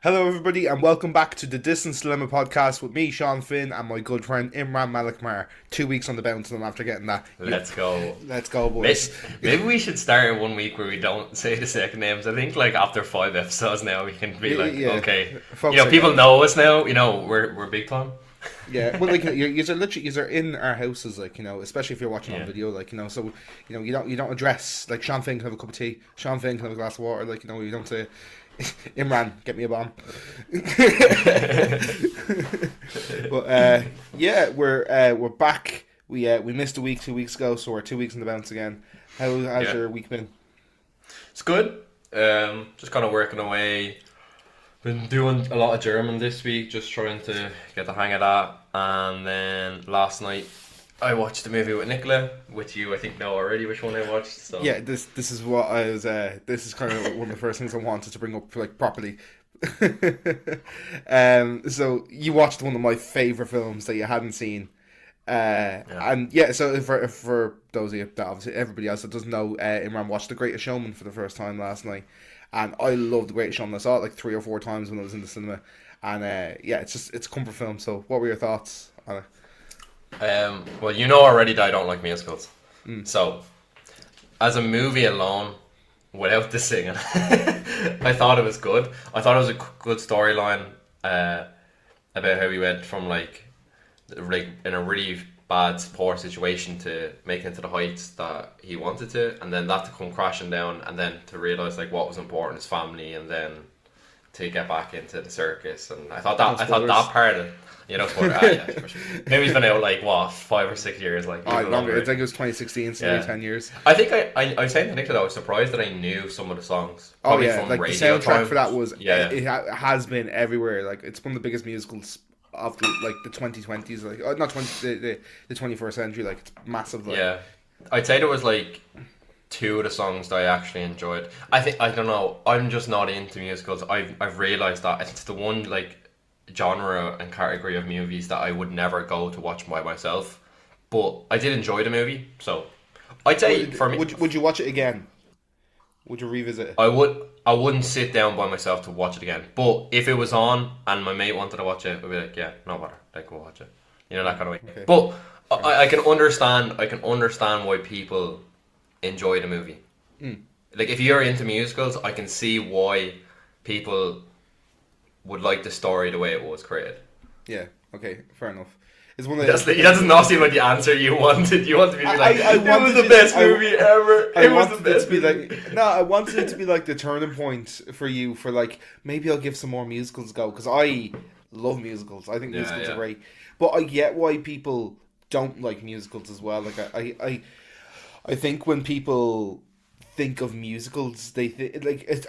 Hello, everybody, and welcome back to the Distance Dilemma podcast with me, Sean Finn, and my good friend Imran Malikmar. 2 weeks on the bounce, and after getting that, Let's go. Let's go, boys. Maybe we should start 1 week where we don't say the second names. I think like after 5 episodes now we can be like, Yeah. okay, Folks people know us now. We're big time. Yeah, well, like you're in our houses, like especially if you're watching on video, like so you don't address like Sean Finn can have a cup of tea, Sean Finn can have a glass of water, like you don't say. Imran, get me a bomb. But we're back. We missed a week 2 weeks ago, so we're 2 weeks in the bounce again. How's your week been? It's good. Just kind of working away. Been doing a lot of German this week, just trying to get the hang of that. And then last night I watched the movie with Nicola, which you I think know already which one I watched. So yeah, this is what I was. This is kind of one of the first things I wanted to bring up like properly. So you watched one of my favorite films that you hadn't seen, and so for those of you that obviously everybody else that doesn't know, Imran watched The Greatest Showman for the first time last night, and I loved The Greatest Showman. I saw it like 3 or 4 times when I was in the cinema, and it's a comfort film. So what were your thoughts on it? Well, you know already that I don't like musicals. So, as a movie alone, without the singing, I thought it was good. I thought it was a good storyline about how he went from like in a really bad, poor situation to making it to the heights that he wanted to, and then that to come crashing down, and then to realize like what was important, his family, and then to get back into the circus. And I thought that part of maybe it's been out like what 5 or 6 years, like longer. I think it was 2016, so 10 years. I think I was saying to Nicola, I was surprised that I knew some of the songs. Like the soundtrack for that was it has been everywhere. Like it's one of the biggest musicals of the 2020s, like not 20 the 21st century. Like it's massive. Like. Yeah, I'd say there was like 2 of the songs that I actually enjoyed. I don't know. I'm just not into musicals. I've realized that it's the one like genre and category of movies that I would never go to watch by myself, but I did enjoy the movie, so I'd say for me. Would you watch it again? Would you revisit it? I wouldn't sit down by myself to watch it again, but if it was on and my mate wanted to watch it, I'd be like, yeah, no matter, like go watch it, that kind of way. Okay. But I can understand why people enjoy the movie. Like if you're into musicals, I can see why people would like the story the way it was created. Yeah. Okay. Fair enough. It's one of that does not seem like the answer you wanted. You wanted me to be like, it was the best movie ever. It was the best movie. I wanted it to be like the turning point for you. For like maybe I'll give some more musicals a go, because I love musicals. I think musicals are great, but I get why people don't like musicals as well. Like I think when people think of musicals, they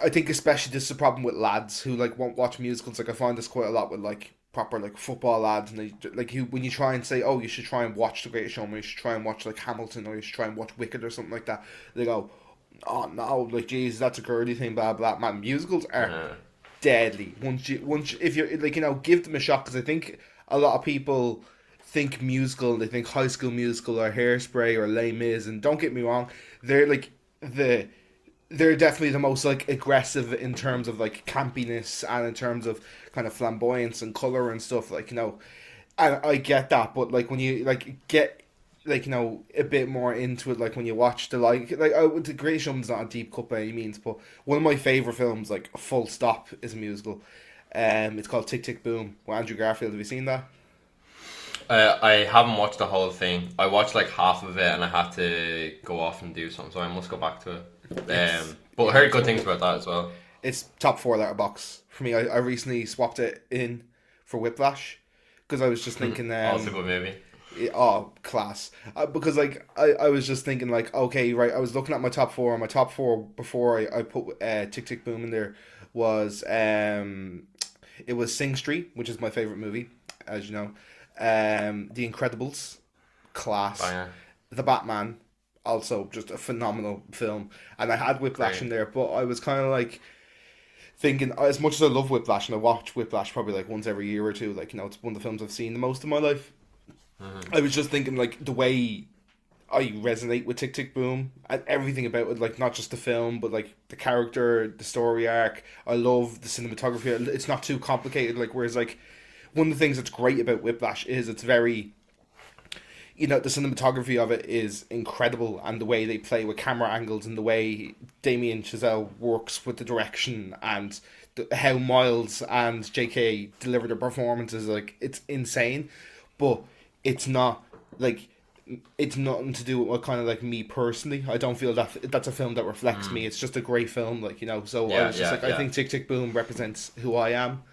I think especially this is a problem with lads who like won't watch musicals. Like I find this quite a lot with like proper like football lads, and they like when you try and say, oh, you should try and watch The Greatest Showman, you should try and watch like Hamilton, or you should try and watch Wicked or something like that, they go, oh no, like Jesus, that's a girly thing, blah blah. Man, musicals are deadly. Once if you're like give them a shot, because I think a lot of people think musical, they think High School Musical or Hairspray or Les Mis, and don't get me wrong, they're like they're definitely the most like aggressive in terms of like campiness and in terms of kind of flamboyance and color and stuff, like and I get that, but like when you like get like a bit more into it, like when you watch The Greatest Showman's not a deep cut by any means, but one of my favorite films, like full stop, is a musical. It's called Tick Tick Boom with Andrew Garfield. Have you seen that? I haven't watched the whole thing. I watched like half of it and I had to go off and do something, so I must go back to it. But I heard good things about that as well. It's top 4 letterbox for me. I recently swapped it in for Whiplash because I was just thinking also a good movie. Class. Because like I was just thinking like, okay, right, I was looking at my top 4, and my top 4 before I put Tick Tick Boom in there was it was Sing Street, which is my favorite movie, as you know. The Incredibles, class. The Batman, also just a phenomenal film, and I had Whiplash in there, but I was kind of like thinking, as much as I love Whiplash, and I watch Whiplash probably like once every year or two, like it's one of the films I've seen the most in my life. I was just thinking like the way I resonate with Tick Tick Boom and everything about it, like not just the film, but like the character, the story arc. I love the cinematography. It's not too complicated. Like whereas like one of the things that's great about Whiplash is it's very, the cinematography of it is incredible, and the way they play with camera angles and the way Damien Chazelle works with the direction and how Miles and J.K. deliver their performances, like it's insane. But it's not like it's nothing to do with what kind of like me personally. I don't feel that that's a film that reflects me. It's just a great film, like So I was just like, I think Tick Tick Boom represents who I am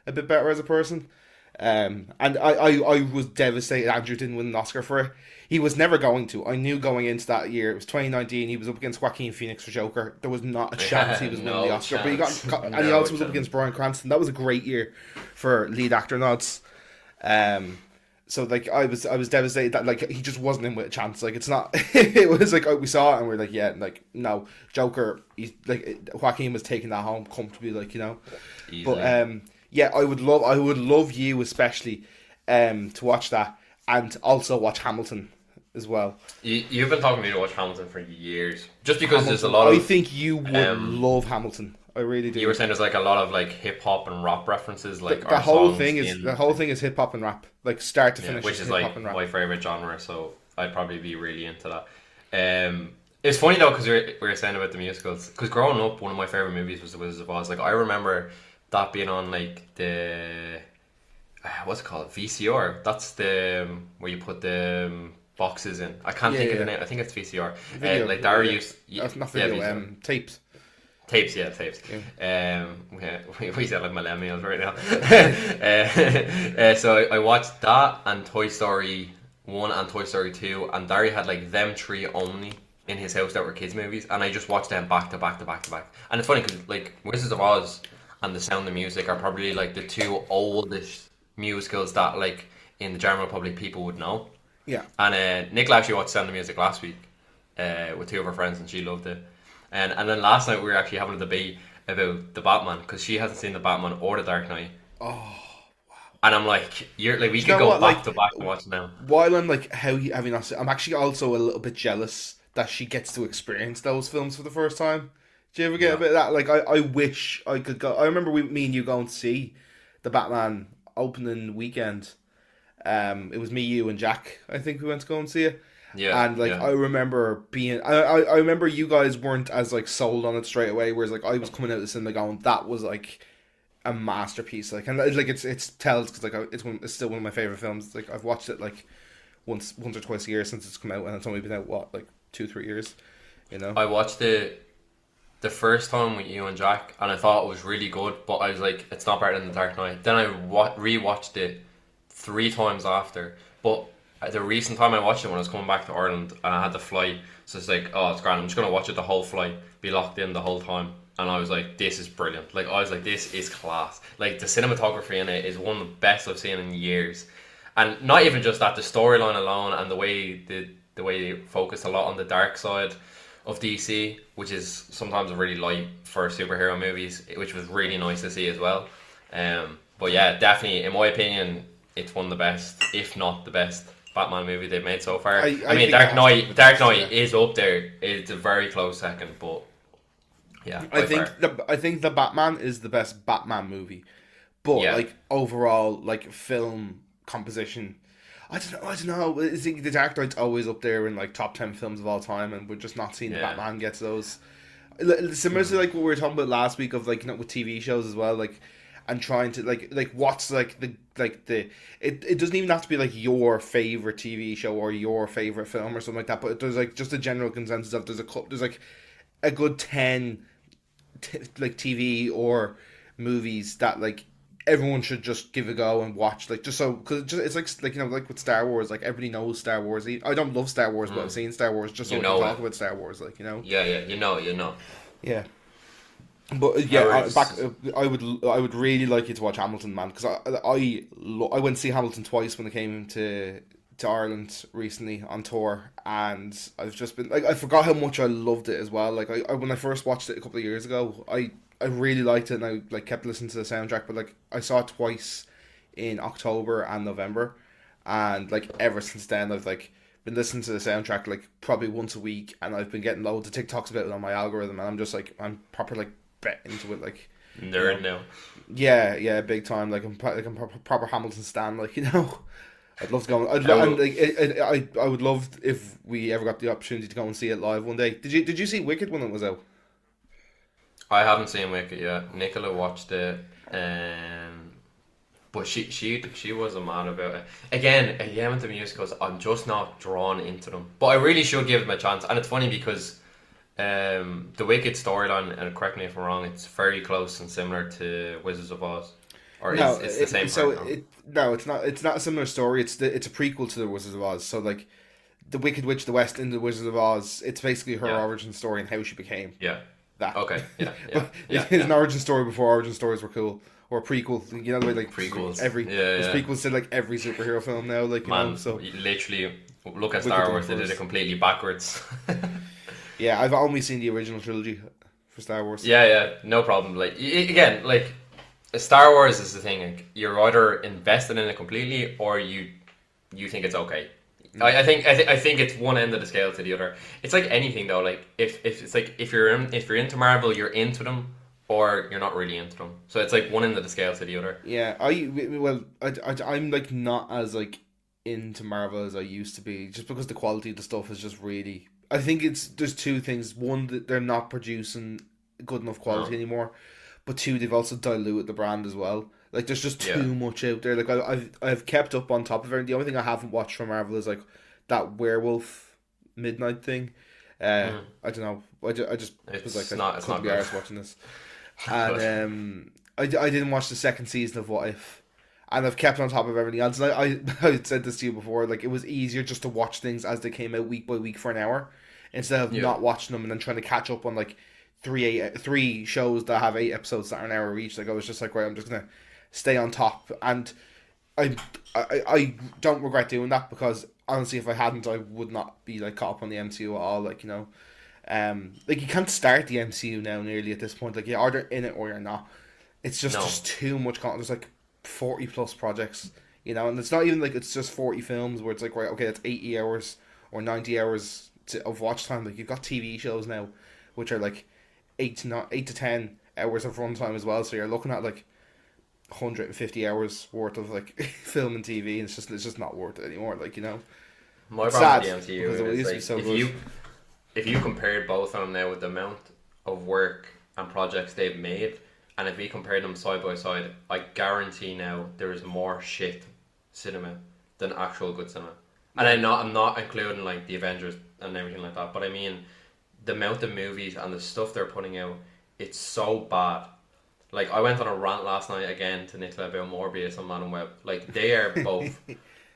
a bit better as a person. And I was devastated Andrew didn't win an Oscar for it. He was never going to. I knew going into that year, it was 2019, he was up against Joaquin Phoenix for Joker. There was not a chance he was winning the Oscar. But he got and he also was up against Bryan Cranston. That was a great year for lead actor nods. So like I was devastated that like he just wasn't in with a chance. Like it's not it was like we saw it and we're like, yeah, like no, Joker, he's like Joaquin was taking that home comfortably, like Easily. But yeah, I would love you especially to watch that and also watch Hamilton as well. You've been talking to me to watch Hamilton for years, just because there's a lot of. I think you would love Hamilton. I really do. You were saying there's like a lot of like hip hop and rap references, like the whole thing is hip hop and rap, like start to finish. Which is like my favorite genre, so I'd probably be really into that. It's funny though because we were saying about the musicals. Because growing up, one of my favorite movies was The Wizard of Oz. Like I remember that being on like the what's it called, VCR. That's the where you put the boxes in. I can't think of the name. I think it's VCR. Video, like Dara used. That's not video. Tapes. Tapes. Yeah. We sound like millennials right now. So I watched that and Toy Story 1 and Toy Story 2, and Dari had like them three only in his house that were kids movies, and I just watched them back to back to back to back. And it's funny because like Wizards of Oz and The Sound of Music are probably like the two oldest musicals that like in the general public people would know. Yeah. And Nicola actually watched Sound of Music last week with two of her friends, and she loved it. And then last night we were actually having a debate about the Batman because she hasn't seen the Batman or the Dark Knight. Oh, wow! And I'm like, we could go back to back and watch now. While I'm like, have you not seen? I'm actually also a little bit jealous that she gets to experience those films for the first time. Do you ever get a bit of that? Like, I wish I could go. I remember me and you going to see the Batman opening weekend. It was me, you, and Jack. I think we went to go and see it. Yeah, and like I remember being, I remember you guys weren't as like sold on it straight away. Whereas like I was coming out of the cinema going, that was like a masterpiece. Like and like it's tells because like it's still one of my favorite films. Like I've watched it like once or twice a year since it's come out, and it's only been out like 2-3 years. I watched it the first time with you and Jack, and I thought it was really good. But I was like, it's not better than The Dark Knight. Then I rewatched it 3 times after, but the recent time I watched it when I was coming back to Ireland and I had to fly, so it's like, oh, it's grand, I'm just going to watch it the whole flight, be locked in the whole time, and I was like, this is brilliant. Like I was like, this is class. Like the cinematography in it is one of the best I've seen in years, and not even just that, the storyline alone and the way they focused a lot on the dark side of DC, which is sometimes really light for superhero movies, which was really nice to see as well. But yeah, definitely in my opinion, it's one of the best, if not the best Batman movie they've made so far. I mean, Dark Knight is up there. It's a very close second, but yeah. I think the Batman is the best Batman movie, but like overall, like film composition, I don't know. I think the Dark Knight's always up there in like top 10 films of all time, and we're just not seeing the Batman gets those. Similar to like what we were talking about last week of like with TV shows as well, like. And trying to like what's like the it doesn't even have to be like your favorite TV show or your favorite film or something like that, but there's like just a general consensus of there's like a good 10 like TV or movies that like everyone should just give a go and watch, like just so because it's like like with Star Wars, like everybody knows Star Wars. I don't love Star Wars, but I've seen Star Wars just so we can talk about Star Wars, like yeah. But yeah, I would really like you to watch Hamilton, man, because I went to see Hamilton twice when I came to Ireland recently on tour, and I've just been like, I forgot how much I loved it as well. Like I when I first watched it a couple of years ago, I really liked it, and I like kept listening to the soundtrack. But like I saw it twice in October and November, and like ever since then I've like been listening to the soundtrack like probably once a week, and I've been getting loads of TikToks about it on my algorithm, and I'm just like I'm proper like bet into it like Nerd now. Yeah, big time. Like I'm proper Hamilton stan. Like I'd love to go. I would love if we ever got the opportunity to go and see it live one day. Did you see Wicked when it was out? I haven't seen Wicked yet. Nicola watched it, but she wasn't mad about it. Again with the musicals, I'm just not drawn into them. But I really should give them a chance. And it's funny because the Wicked storyline, and correct me if I'm wrong, it's very close and similar to Wizards of Oz. Or no, it's the same. It's not. It's not a similar story. It's a prequel to the Wizards of Oz. So like, the Wicked Witch of the West in the Wizards of Oz. It's basically her origin story and how she became. Yeah. That. Okay. Yeah. It's an origin story before origin stories were cool, or a prequel. You know the way like prequels. There's prequels to like every superhero film now. Like so literally look at Star Wars. They did it completely backwards. Yeah, I've only seen the original trilogy for Star Wars. Yeah, no problem. Like again, like Star Wars is the thing. Like, you're either invested in it completely, or you think it's okay. I think it's one end of the scale to the other. It's like anything though. Like if it's like if you're into Marvel, you're into them, or you're not really into them. So it's like one end of the scale to the other. Yeah, I'm like not as like into Marvel as I used to be, just because the quality of the stuff is just really. I think there's two things. One, that they're not producing good enough quality anymore, but two, they've also diluted the brand as well. Like there's just too much out there. Like I've kept up on top of it. The only thing I haven't watched from Marvel is like that Werewolf Midnight thing. I don't know. I just was like I couldn't be arsed watching this. And I didn't watch the second season of What If, and I've kept on top of everything else. And I said this to you before. Like it was easier just to watch things as they came out week by week for an hour, instead of not watching them and then trying to catch up on like three shows that have 8 episodes that are an hour each. Like I was just like, right, I'm just gonna stay on top, and I don't regret doing that, because honestly, if I hadn't, I would not be like caught up on the MCU at all. Like like you can't start the MCU now nearly at this point. Like you're either in it or you're not. It's just there's too much content. There's like 40 plus projects, and it's not even like it's just 40 films where it's like, right, okay, that's 80 hours or 90 hours of watch time. Like you've got TV shows now, which are like 8 to 10 hours of runtime as well. So you're looking at like 150 hours worth of like film and TV, and it's just not worth it anymore. Like my problem with the MCU is like, if you compared both of them now with the amount of work and projects they've made, and if we compare them side by side, I guarantee now there is more shit cinema than actual good cinema. And I'm not including like the Avengers and everything like that, but I mean the amount of movies and the stuff they're putting out, it's so bad. Like I went on a rant last night again to Nicola about Morbius and Madam Web. Like they are both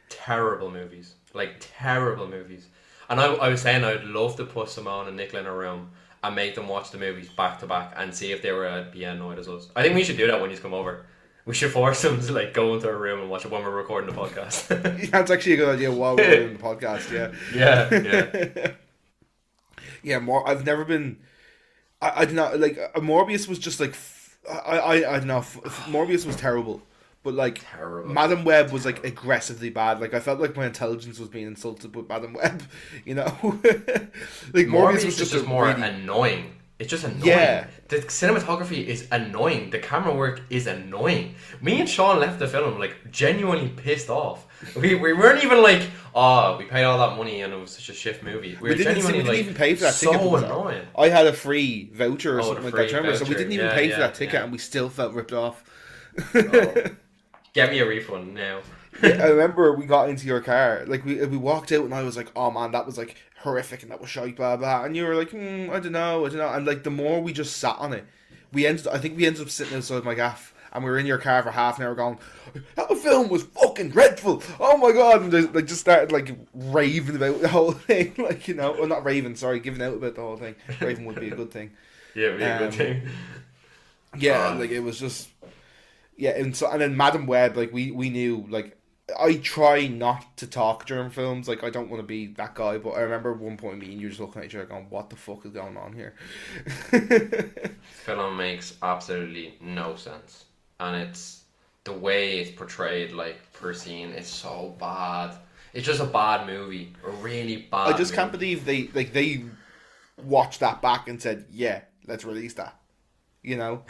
terrible movies. Like terrible movies. And I was saying I'd love to put Simone and Nicola in a room and make them watch the movies back to back and see if they were be annoyed as us. I think we should do that when you come over. We should force them to like go into a room and watch it when we're recording the podcast. That's actually a good idea while we're doing the podcast. Yeah. Yeah. I've never been. I don't know. Like Morbius was just like. I don't know. Morbius was terrible. But like Madam Web was like aggressively bad. Like I felt like my intelligence was being insulted with Madam Web. Like Morbius was just more annoying. It's just annoying. Yeah. The cinematography is annoying. The camera work is annoying. Me and Shaun left the film like genuinely pissed off. We weren't even like, we paid all that money and it was such a shit movie. We didn't even pay for that ticket. So annoying. I had a free voucher or something like that. Remember? So we didn't even pay for that ticket, and we still felt ripped off. Get me a refund now. I remember we got into your car, like we walked out, and I was like, "Oh man, that was like horrific, and that was shite, blah blah." And you were like, "I don't know," and like the more we just sat on it, I think we ended up sitting outside my gaff, and we were in your car for half an hour, going, "That film was fucking dreadful! Oh my god!" And like just started like raving about the whole thing, like well, not raving, sorry, giving out about the whole thing. Raving would be a good thing. Yeah, it'd be a good thing. Yeah, like it was just. Yeah, and then Madam Web, like we knew, like I try not to talk during films, like I don't want to be that guy, but I remember at one point me and you just looking at each other going, what the fuck is going on here? Film makes absolutely no sense, and it's the way it's portrayed, like per scene, is so bad. It's just a bad movie, a really bad. I just can't believe they watched that back and said, yeah, let's release that. You know,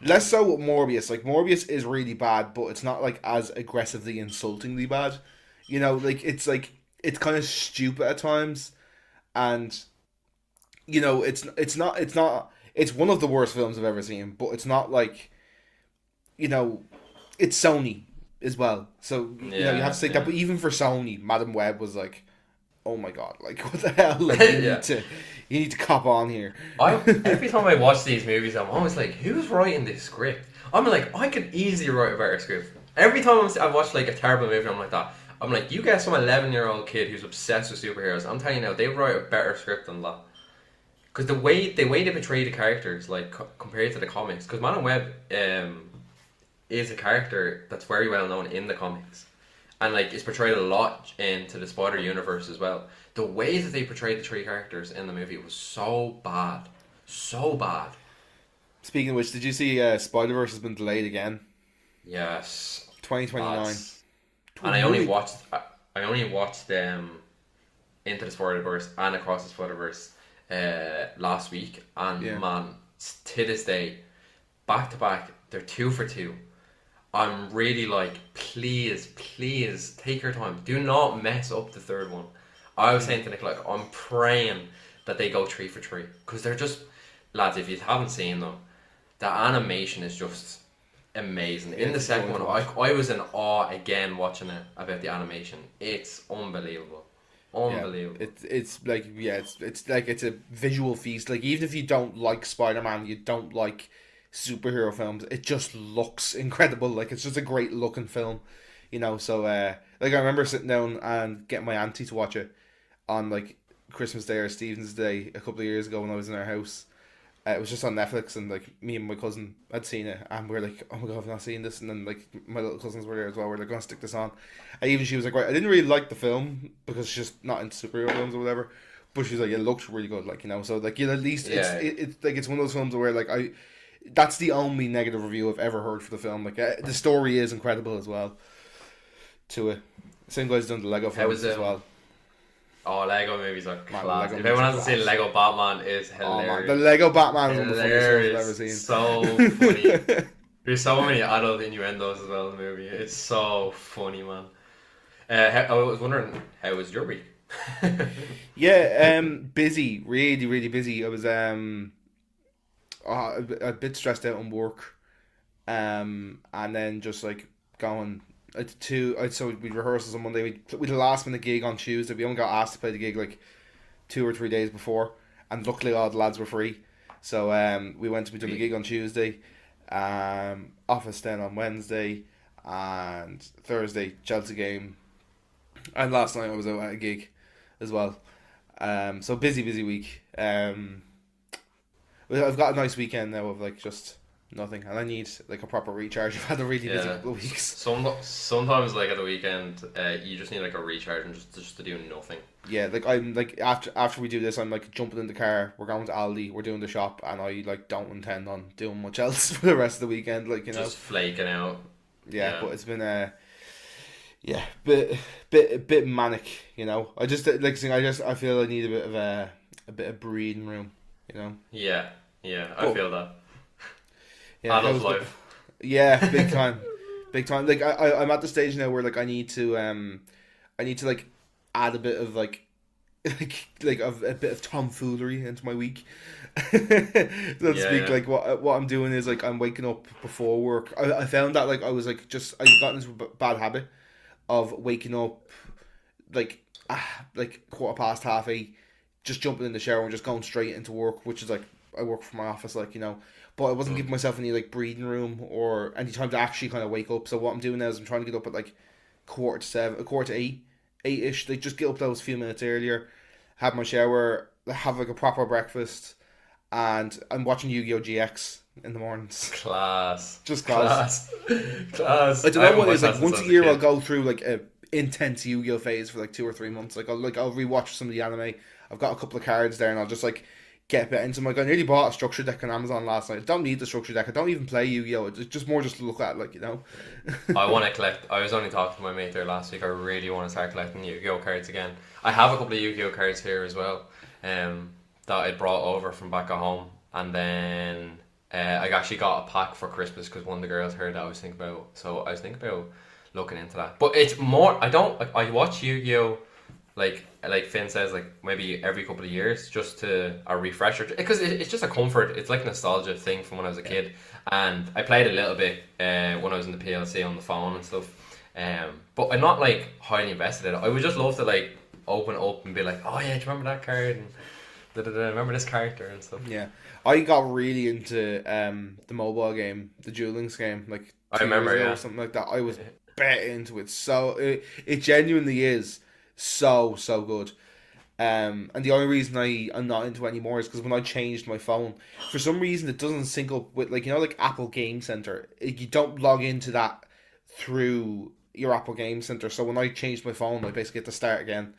less so with Morbius. Like Morbius is really bad, but it's not like as aggressively insultingly bad. You know, it's kind of stupid at times, and you know, it's one of the worst films I've ever seen. But it's not like, you know, it's Sony as well. So you know you have to say that. But even for Sony, Madam Web was like, oh my god, like what the hell? Like you need to cop on here. Every time I watch these movies, I'm always like, who's writing this script? I'm like, I could easily write a better script. Every time I watch like a terrible movie, I'm like that. I'm like, you get some 11-year-old kid who's obsessed with superheroes. I'm telling you now, they write a better script than that. Because the way they portray the characters, like compared to the comics, because Madam Web is a character that's very well known in the comics. And like it's portrayed a lot into the Spider Universe as well. The way that they portrayed the three characters in the movie was so bad, so bad. Speaking of which, did you see Spider-Verse has been delayed again? Yes, 2029. And I only watched Into the Spider-Verse and Across the Spider-Verse last week, and man, to this day, back to back, they're 2 for 2. I'm really like, please take your time. Do not mess up the third one. I was saying to Nick, like, I'm praying that they go 3 for 3. Because they're just, lads, if you haven't seen them, the animation is just amazing. In the second one, I was in awe again watching it about the animation. It's unbelievable. Unbelievable. Yeah, it's like, it's like it's a visual feast. Like, even if you don't like Spider-Man, you don't like superhero films, it just looks incredible. Like, it's just a great looking film, you know. So like I remember sitting down and getting my auntie to watch it on like Christmas Day or Stephen's Day a couple of years ago when I was in our house. It was just on Netflix, and like me and my cousin had seen it, and we were like, oh my god, I've not seen this. And then like my little cousins were there as well. We're like, gonna stick this on. And even she was like, right, I didn't really like the film because she's just not into superhero films or whatever, but she's like, it looked really good, like, you know. So like, you know, at least it's like, it's one of those films where like that's the only negative review I've ever heard for the film. Like, the story is incredible as well. To it, same guy's done the Lego films as well. Oh, Lego movies are class. If anyone hasn't seen Lego Batman, is hilarious. The Lego Batman is one of the funniest films I've ever seen. So funny. There's so many adult innuendos as well in the movie. It's so funny, man. I was wondering, how was your week? Busy, really, really busy. I was a bit stressed out on work, and then just like going. So we rehearsals on Monday. We did a last minute gig on Tuesday. We only got asked to play the gig like 2 or 3 days before, and luckily all the lads were free. So we went to do the gig on Tuesday. Office then on Wednesday, and Thursday Chelsea game, and last night I was out at a gig as well. So busy week. I've got a nice weekend now of like just nothing, and I need like a proper recharge. I've had a really busy couple of weeks. Sometimes like at the weekend, you just need like a recharge and just to do nothing. Yeah, like I'm like after we do this, I'm like jumping in the car. We're going to Aldi. We're doing the shop, and I like don't intend on doing much else for the rest of the weekend. Like, you know, just flaking out. Yeah, but it's been bit manic. You know, I just I feel I need a bit of breathing room. You know. Yeah, I feel that. Yeah, adult life. Yeah, big time. Like I'm at the stage now where like I need to like add a bit of like a bit of tomfoolery into my week. So to speak. Like what I'm doing is like I'm waking up before work. I found that like I was like I got into a bad habit of waking up like 8:15, just jumping in the shower and just going straight into work, which is like I work from my office, like, you know. But I wasn't giving myself any like breathing room or any time to actually kind of wake up. So what I'm doing now is I'm trying to get up at like 8:45, 8ish. Like, just get up those few minutes earlier, have my shower, have like a proper breakfast, and I'm watching Yu-Gi-Oh! GX in the mornings. Class. Just cause. Class. I don't know what it is. Like, once a year I'll go through like a intense Yu-Gi-Oh! phase for like 2 or 3 months. Like I'll rewatch some of the anime. I've got a couple of cards there, and I'll just like get a bit into. Like I nearly bought a structure deck on Amazon last night. I don't need the structure deck. I don't even play Yu-Gi-Oh. It's just more just to look at, like, you know. I want to collect. I was only talking to my mate there last week. I really want to start collecting Yu-Gi-Oh cards again. I have a couple of Yu-Gi-Oh cards here as well, that I brought over from back at home, and then I actually got a pack for Christmas because one of the girls heard that I was thinking about. So I was thinking about looking into that. But it's more. I watch Yu-Gi-Oh, like Finn says, like maybe every couple of years, just to a refresher, because it's just a comfort. It's like a nostalgia thing from when I was a kid, and I played a little bit when I was in the PLC on the phone and stuff. But I'm not like highly invested in it. I would just love to like open it up and be like, oh yeah, do you remember that card? And remember this character and stuff. Yeah, I got really into the mobile game, the Duel Links game, like 2 I remember, years ago yeah, or something like that. I was bet into it, so it genuinely is so good. And the only reason I'm not into it anymore is because when I changed my phone, for some reason it doesn't sync up with, like, you know, like Apple Game Center. You don't log into that through your Apple Game Center. So when I changed my phone, I basically had to start again.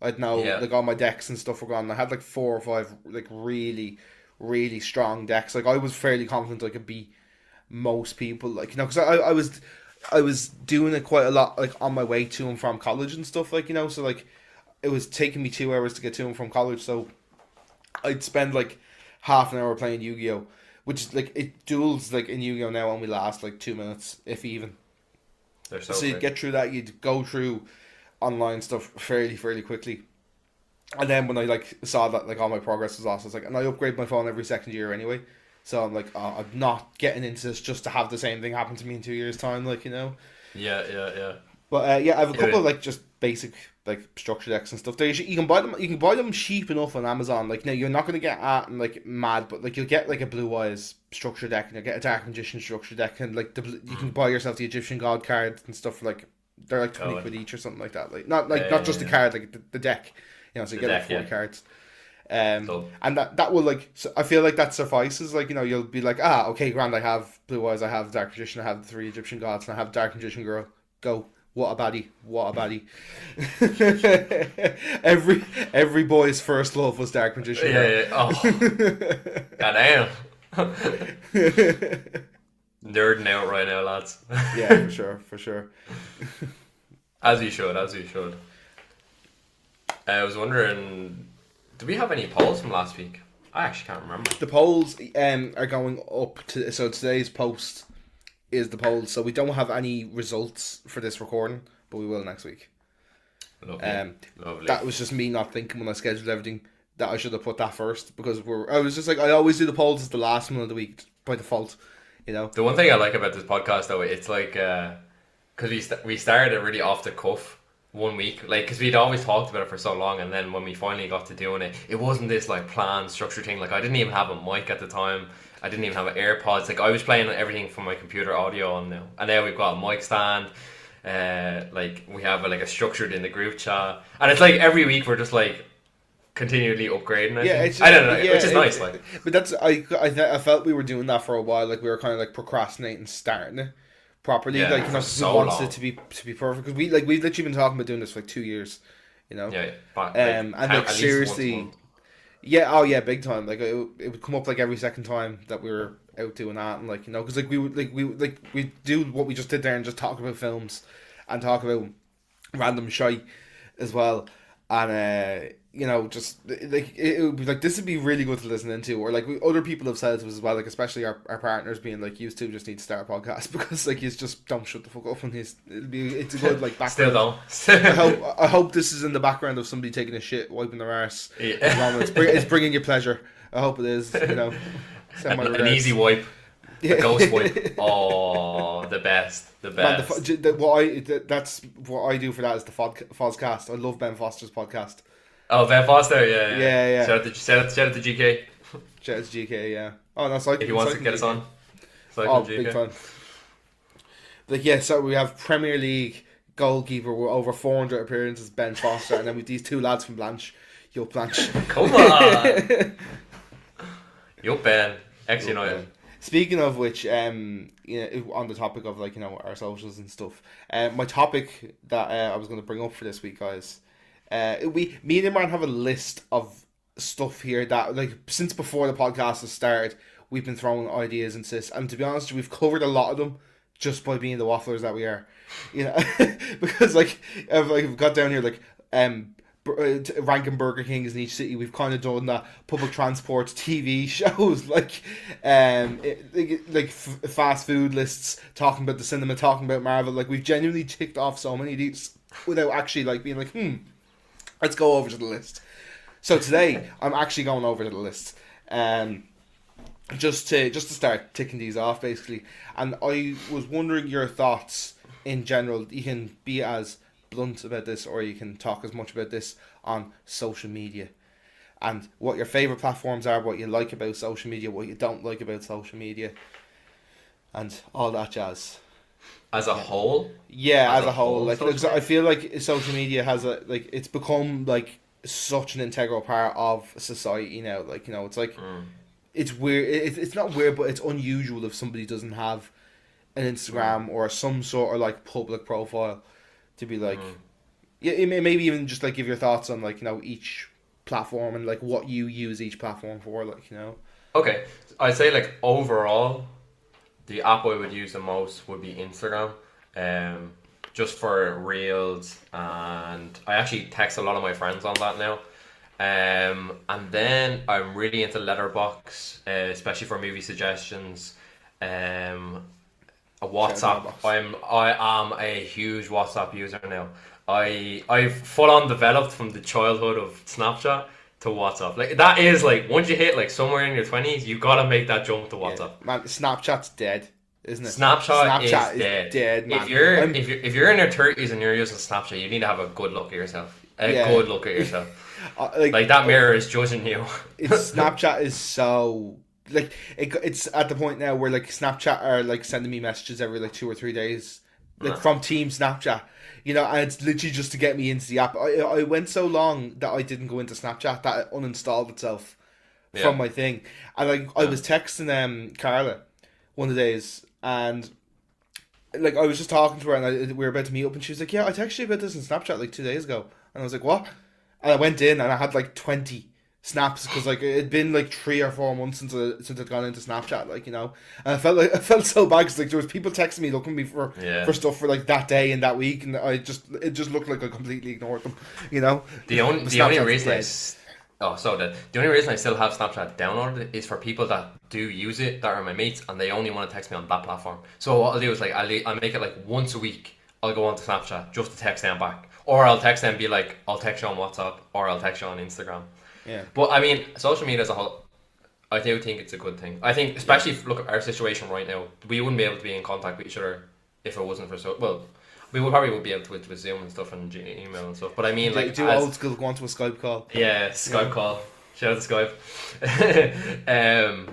I'd know, like, all my decks and stuff were gone. I had like 4 or 5 like really strong decks. Like I was fairly confident I could beat most people. Like, you know, because I was doing it quite a lot, like on my way to and from college and stuff. Like, you know, so like it was taking me 2 hours to get to and from college. So I'd spend like half an hour playing Yu-Gi-Oh, which is like, it duels like in Yu-Gi-Oh now only last like 2 minutes, if even. they're So you'd get through that, you'd go through online stuff fairly quickly. And then when I like saw that like all my progress was lost, I was like, and I upgrade my phone every second year anyway. So I'm like, oh, I'm not getting into this just to have the same thing happen to me in 2 years' time, like, you know. Yeah. But yeah, I have a couple of like just basic like structure decks and stuff. You can buy them. You can buy them cheap enough on Amazon. Like, now you're not gonna get at and like mad, but like you'll get like a Blue Eyes structure deck, and you'll get a Dark Magician structure deck, and like you can buy yourself the Egyptian God card and stuff for like, they're like 20 quid each or something like that. Like not just the card, like the deck. You know, so you get like 40 cards. And that will like, so I feel like that suffices. Like, you know, you'll be like, okay, grand, I have Blue Eyes, I have Dark Magician, I have the 3 Egyptian Gods, and I have Dark Magician Girl. Go. What a baddie. every boy's first love was Dark Magician Girl. Yeah. Oh. Goddamn. Nerding out right now, lads. Yeah, for sure. As you should. I was wondering, do we have any polls from last week? I actually can't remember. The polls are going up to, so today's post is the polls, so we don't have any results for this recording, but we will next week. Lovely. That was just me not thinking when I scheduled everything that I should have put that first, because I was just like, I always do the polls as the last one of the week by default, you know. The one thing I like about this podcast though, it's like, because we started it really off the cuff 1 week, like, because we'd always talked about it for so long, and then when we finally got to doing it, it wasn't this like planned structured thing. Like, I didn't even have a mic at the time, I didn't even have AirPods. Like, I was playing everything from my computer audio on now, and now we've got a mic stand. Like, we have like a structured in the group chat, and it's like every week we're just like continually upgrading it. I don't know, which is nice. Like, but that's I felt we were doing that for a while. Like, we were kind of like procrastinating starting it properly, like, you know, so we wanted it to be perfect, because we've literally been talking about doing this for like 2 years, you know. But, and like seriously, big time. Like, it would come up like every second time that we were out doing that, and like, you know, because like we do what we just did there and just talk about films and talk about random shite as well, and you know, just like it would be like, this would be really good to listen into, or like other people have said to us as well, like especially our partners being like, you two just need to start a podcast, because like, you just don't shut the fuck up, and it's a good like background. Still don't. I hope this is in the background of somebody taking a shit, wiping their arse. Yeah. It's bringing you pleasure. I hope it is, you know. An easy wipe. A ghost wipe. Oh, the best. Man, that's what I do for that, is the Fozcast. I love Ben Foster's podcast. Oh, Ben Foster, yeah. Shout out to GK. Shout out to GK, yeah. Oh, that's like, if he wants to get us on. Big fan. Like, yeah, so we have Premier League goalkeeper with over 400 appearances, Ben Foster, and then with these 2 lads from Blanche. Yo, Blanche. Come on. Yo, Ben. Ex-United. Speaking of which, you know, on the topic of, like, you know, our socials and stuff, my topic that I was going to bring up for this week, guys, me and Imran have a list of stuff here that, like, since before the podcast has started, we've been throwing ideas into this, and to be honest, we've covered a lot of them just by being the wafflers that we are, you know. Because like we've got down here like ranking Burger Kings in each city. We've kind of done that, public transport, TV shows, like fast food lists, talking about the cinema, talking about Marvel. Like, we've genuinely ticked off so many of these without actually like being like, let's go over to the list. So today I'm actually going over to the list, just to start ticking these off basically. And I was wondering your thoughts in general. You can be as blunt about this, or you can talk as much about this, on social media and what your favorite platforms are, what you like about social media, what you don't like about social media, and all that jazz. As a whole? Yeah, as a whole. Like, I feel like social media has it's become like such an integral part of society now. Like, you know, it's like it's weird. It's not weird, but it's unusual if somebody doesn't have an Instagram or some sort of like public profile to be like, yeah, maybe even just like give your thoughts on, like, you know, each platform and like what you use each platform for, like, you know. Okay, I'd say like overall, the app I would use the most would be Instagram, just for reels, and I actually text a lot of my friends on that now. And then I'm really into Letterboxd, especially for movie suggestions. A WhatsApp. I am a huge WhatsApp user now. I've full on developed from the childhood of Snapchat to WhatsApp. Like, that is like, once you hit like somewhere in your 20s, you gotta make that jump to WhatsApp. Yeah. Man, Snapchat's dead, isn't it? Snapchat is dead, man. If you're in your 30s and you're using Snapchat, you need to have a good look at yourself. Good look at yourself. Like that mirror is judging you. Snapchat is so, like, it's at the point now where like Snapchat are like sending me messages every like 2 or 3 days, like from Team Snapchat, you know, and it's literally just to get me into the app. I went so long that I didn't go into Snapchat that it uninstalled itself from my thing, and like I was texting Carla one of the days, and like I was just talking to her, and we were about to meet up, and she was like, "Yeah, I texted you about this in Snapchat like 2 days ago," and I was like, "What?" And I went in and I had like 20 snaps, because like it had been like 3 or 4 months since I'd gone into Snapchat, like, you know, and I felt so bad, because like there was people texting me, looking at me for stuff for like that day and that week, and it just looked like I completely ignored them, you know. The only reason I still have Snapchat downloaded is for people that do use it, that are my mates, and they only want to text me on that platform. So what I'll do is like I'll make it like once a week, I'll go onto Snapchat just to text them back, or I'll text them and be like, I'll text you on WhatsApp, or I'll text you on Instagram. Yeah. But I mean, social media as a whole, I do think it's a good thing. I think, especially if look at our situation right now, we wouldn't be able to be in contact with each other if it wasn't for we would be able to with Zoom and stuff and email and stuff. But I mean, like, old school, go onto a Skype call. Yeah, Skype call. Shout out to Skype.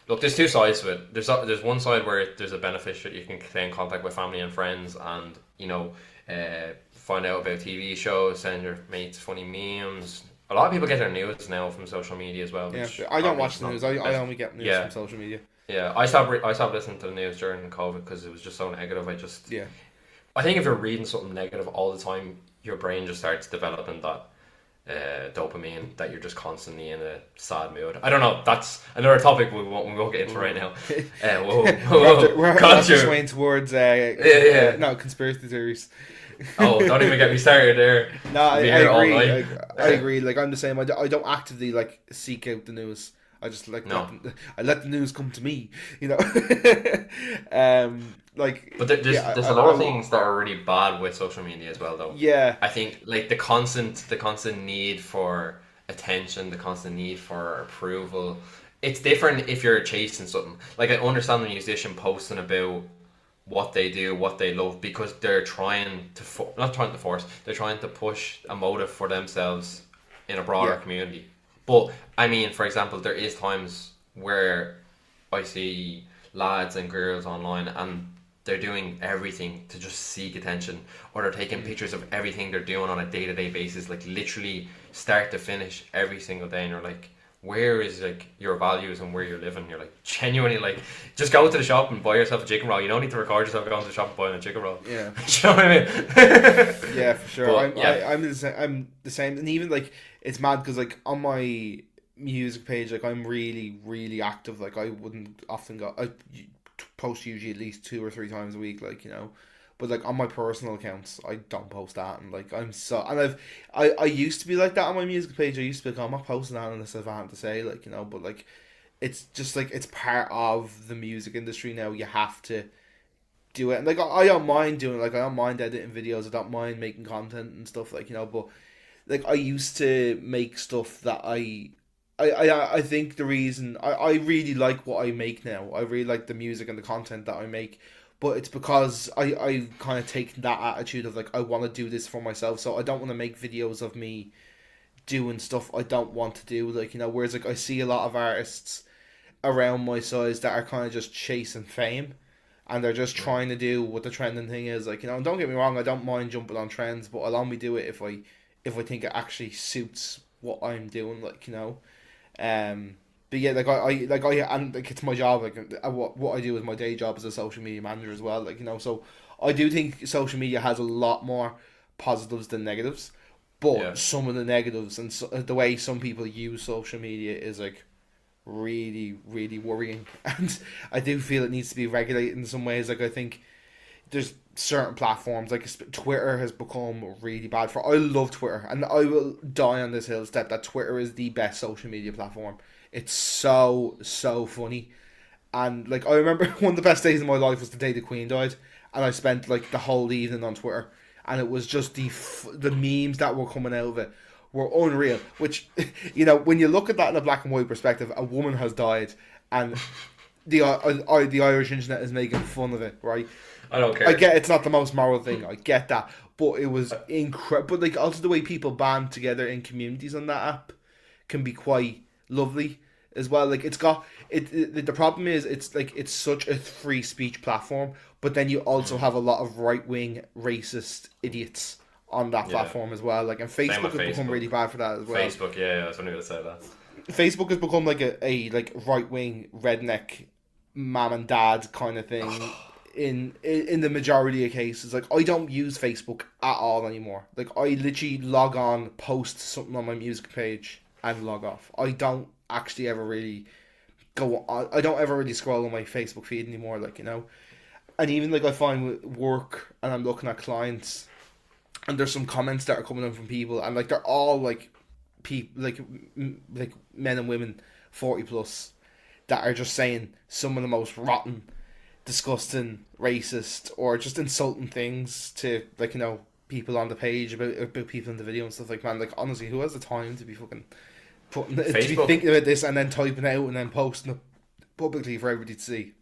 Look, there's two sides to it. There's one side where there's a benefit that you can stay in contact with family and friends, and, you know, find out about TV shows, send your mates funny memes. A lot of people get their news now from social media as well. Yeah, I don't watch the news. I only get news from social media. Yeah, I stopped listening to the news during COVID because it was just so negative. I think if you're reading something negative all the time, your brain just starts developing that dopamine, that you're just constantly in a sad mood. I don't know. That's another topic we won't get into right now. We're swaying towards conspiracy theories. Oh, don't even get me started there. No, I agree. I agree. Like, I'm the same. I don't actively like seek out the news. I just like I let the news come to me, you know. But there's a lot of things that are really bad with social media as well, though. Yeah, I think like the constant need for attention, the constant need for approval. It's different if you're chasing something. Like, I understand the musician posting about what they do, what they love, because they're trying to they're trying to push a motive for themselves in a broader community. But I mean, for example, there is times where I see lads and girls online and they're doing everything to just seek attention, or they're taking pictures of everything they're doing on a day-to-day basis, like literally start to finish every single day, and you're like, where is like your values and where you're living? You're like genuinely like, just go to the shop and buy yourself a chicken roll. You don't need to record yourself going to the shop and buying a chicken roll. Yeah. You know what I mean? Yeah, for sure. But, I'm the same. I'm the same, and even like it's mad because like on my music page, like I'm really, really active. Like I wouldn't often go. I post usually at least 2 or 3 times a week. Like, you know. But like on my personal accounts, I don't post that, and like I used to be like that on my music page. I used to be like, I'm not posting that unless I've had to say, like, you know. But like, it's just like it's part of the music industry now. You have to do it, and like I don't mind doing it. Like I don't mind editing videos. I don't mind making content and stuff, like, you know. But like I used to make stuff that I think the reason I really like what I make now. I really like the music and the content that I make. But it's because I kind of take that attitude of like, I want to do this for myself. So I don't want to make videos of me doing stuff I don't want to do. Like, you know, whereas like I see a lot of artists around my size that are kind of just chasing fame. And they're just trying to do what the trending thing is. Like, you know, and don't get me wrong, I don't mind jumping on trends. But I'll only do it if I think it actually suits what I'm doing. Like, you know. But yeah, like it's my job. Like what I do is my day job as a social media manager as well. Like, you know, so I do think social media has a lot more positives than negatives. But some of the negatives and the way some people use social media is like really, really worrying. And I do feel it needs to be regulated in some ways. Like I think there's certain platforms like Twitter has become really bad for. I love Twitter, and I will die on this hill step that Twitter is the best social media platform. It's so funny, and like I remember one of the best days of my life was the day the Queen died, and I spent like the whole evening on Twitter, and it was just the memes that were coming out of it were unreal. Which, you know, when you look at that in a black and white perspective, a woman has died, and the Irish internet is making fun of it, right? I don't care. I get it's not the most moral thing. I get that, but it was incredible. But like also the way people band together in communities on that app can be quite lovely as well. Like it's got it. The problem is it's such a free speech platform, but then you also have a lot of right wing racist idiots on that platform as well. Like, and Facebook has become really bad for that as well. Facebook, I was only going to say that. Facebook has become like a like right wing redneck mom and dad kind of thing. In the majority of cases, like I don't use Facebook at all anymore. Like I literally log on, post something on my music page, and log off. I don't actually ever really go on. I don't ever really scroll on my Facebook feed anymore. Like, you know, and even like I find with work, and I'm looking at clients, and there's some comments that are coming in from people, and like they're all like people like men and women 40 plus that are just saying some of the most rotten, disgusting, racist, or just insulting things to, like, you know, people on the page about people in the video and stuff. Like, man, like honestly, who has the time to be fucking to be thinking about this and then typing it out and then posting it publicly for everybody to see?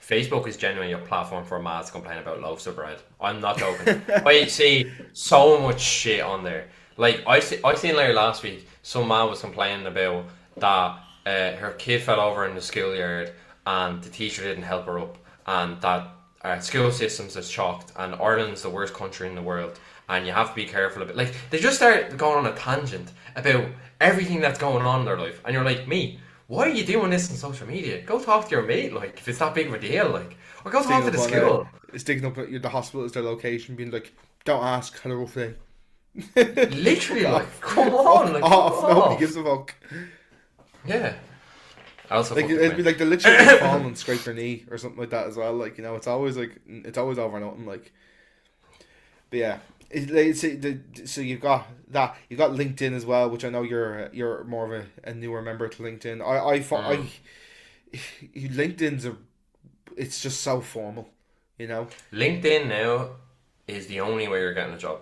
Facebook is genuinely a platform for mad to complain about loaves of bread. I'm not joking. I see so much shit on there. Like I seen later last week, some man was complaining about that her kid fell over in the schoolyard and the teacher didn't help her up, and that our school systems is shocked, and Ireland's the worst country in the world, and you have to be careful of it. Like, they just start going on a tangent about everything that's going on in their life, and you're like, me, why are you doing this on social media? Go talk to your mate, like, if it's that big of a deal, like, or go talk to the school. Sticking up at the hospital as their location, being like, don't ask, had a rough day. Literally, like, come on, like, nobody gives a fuck. Yeah. Also, like it'd be like they literally just fall and scrape their knee or something like that as well. Like, you know, it's always over nothing. Like, but yeah, so you've got that. You've got LinkedIn as well, which I know you're more of a newer member to LinkedIn. LinkedIn's it's just so formal, you know. LinkedIn now is the only way you're getting a job.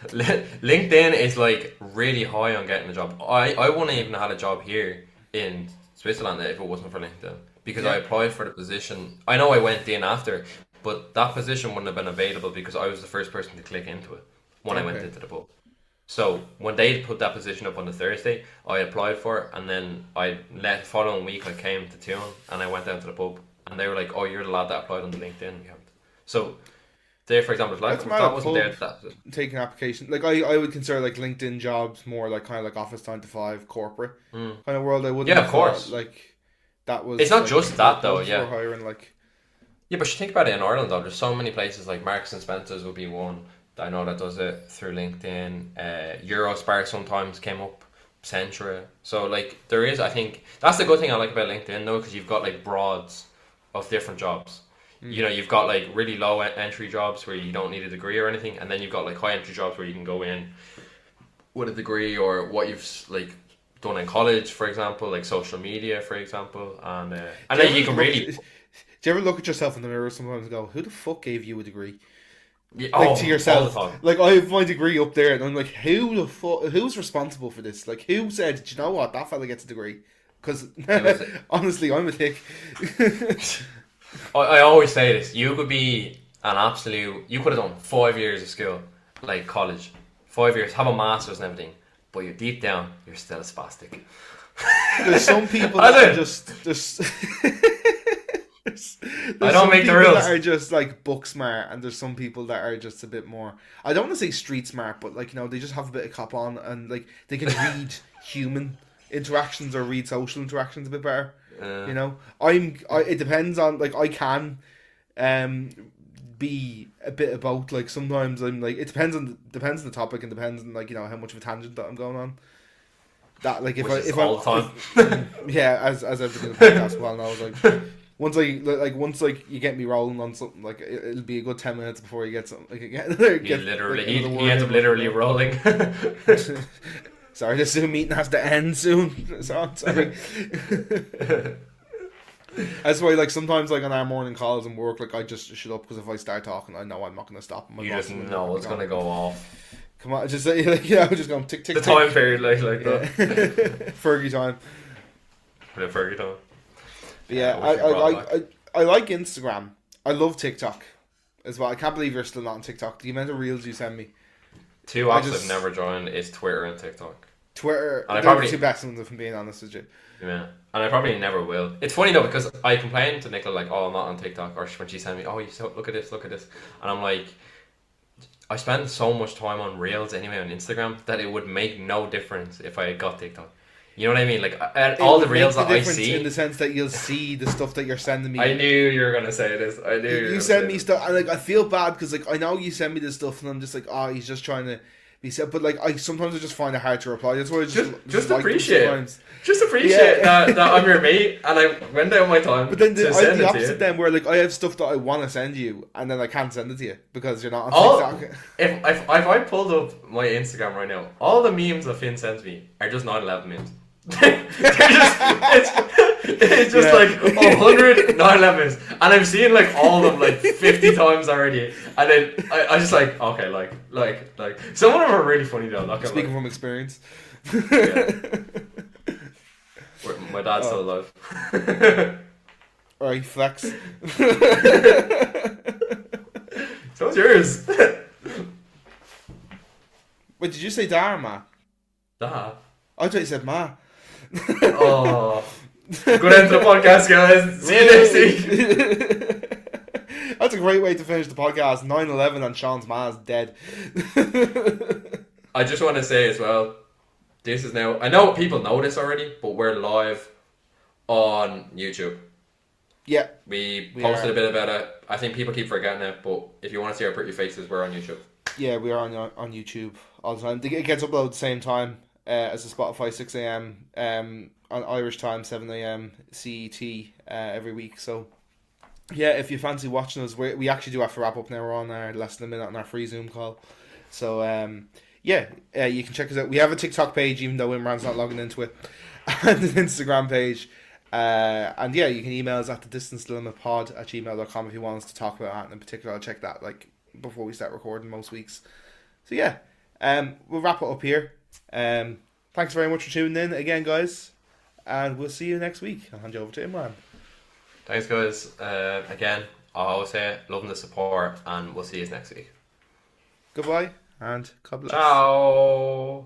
LinkedIn is like really high on getting a job. I wouldn't even have had a job here in Switzerland if it wasn't for LinkedIn, because I applied for the position. I know I went in after, but that position wouldn't have been available because I was the first person to click into it when I went into the pub. So when they put that position up on the Thursday, I applied for it, and then the following week I came to Tuam and I went down to the pub, and they were like, "Oh, you're the lad that applied on the LinkedIn account." So There, for example, like That's that wasn't there. Taking application, like I would consider like LinkedIn jobs more like kind of like office 9 to 5 corporate kind of world. I wouldn't. Yeah, of course. Like that was. It's not like, just that though. Yeah. Hiring like. Yeah, but you think about it in Ireland though. There's so many places like Marks and Spencers would be one. I know that does it through LinkedIn. Eurospar sometimes came up. Centra. So like there is, I think that's the good thing I like about LinkedIn though, because you've got like broads of different jobs. You know, you've got like really low entry jobs where you don't need a degree or anything, and then you've got like high entry jobs where you can go in with a degree or what you've like done in college, for example, like social media, for example, and then you can really. Do you ever look at yourself in the mirror sometimes and go, "Who the fuck gave you a degree?" Yeah, like to yourself, all the time. like I have my degree up there, and I'm like, who the fuck? Who's responsible for this? Like, who said, "Do you know what? That fella gets a degree"? Because honestly, I'm a thick. I always say this: you could be an absolute. You could have done 5 years of school, like college, 5 years, have a master's and everything, but you're deep down, you're still a spastic. There's some people that are just. I don't make the rules. That are just like book smart, and there's some people that are just a bit more. I don't want to say street smart, but like they just have a bit of cop on, and like they can read human interactions or read social interactions a bit better. It depends on like I can, be a bit of both. Like sometimes I'm like it depends on the topic and depends on like how much of a tangent that I'm going on. That like if all the time. Yeah, as everything in the podcast well now, I was like. Once you get me rolling on something, like it'll be a good 10 minutes before you get something. Like he ends up literally rolling. Sorry, this Zoom meeting has to end soon. Sorry. That's why, like sometimes, like on our morning calls and work, like I just shut up because if I start talking, I know I'm not going to stop. You just know it's going to go off. Come on, just I'm just going tick tick. The tick. time period, like that. Fergie time. Yeah, Fergie time. Yeah, I like Instagram. I love TikTok as well. I can't believe you're still not on TikTok. The amount of reels you send me. Two apps I've never joined is Twitter and TikTok. Twitter, and they're the two best ones, if I'm being honest with you. Yeah, and I probably never will. It's funny though because I complain to Nicola like, "Oh, I'm not on TikTok," or when she sent me, "Oh, look at this," and I'm like, I spend so much time on reels anyway on Instagram that it would make no difference if I got TikTok. You know what I mean? Like all the reels that I see, in the sense that you'll see the stuff that you're sending me. I knew you were gonna say this. I knew you send me stuff, and like I feel bad because like I know you send me this stuff, and I'm just like, oh, he's just trying to be said. But like I just find it hard to reply. That's why I just like appreciate. Just appreciate that I'm your mate, and I went down my time. But then the opposite then, where like I have stuff that I want to send you, and then I can't send it to you because you're not on TikTok. If I pulled up my Instagram right now, all the memes that Finn sends me are just 9/11 memes. it's just like 100 9/11s, and I'm seeing like all of them like 50 times already, and then I just like okay, like some of them are really funny though. Speaking from experience. Yeah. My dad's still alive. Alright, flex. So's yours. Wait, did you say da or ma? Da. I thought you said ma. Oh. Good end to the podcast, guys. See you next week. That's a great way to finish the podcast. 9/11 and Sean's ma's dead. I just want to say as well, this is now, I know people know this already, but we're live on YouTube. Yeah. We posted a bit about it. I think people keep forgetting it, but if you want to see our pretty faces, we're on YouTube. Yeah, we are on YouTube all the time. It gets uploaded the same time as the Spotify, 6 a.m. On Irish time, 7 a.m. CET every week. So, yeah, if you fancy watching us, we actually do have to wrap up now. We're on our less than a minute on our free Zoom call. So, you can check us out. We have a TikTok page, even though Imran's not logging into it, and an Instagram page. And yeah, you can email us at thedistancelimitpod@gmail.com if you want us to talk about that in particular. I'll check that like before we start recording most weeks. So yeah, we'll wrap it up here. Thanks very much for tuning in again, guys, and we'll see you next week. I'll hand you over to Imran. Thanks, guys. Again, I'll always say loving the support, and we'll see you next week. Goodbye and God bless. Ciao.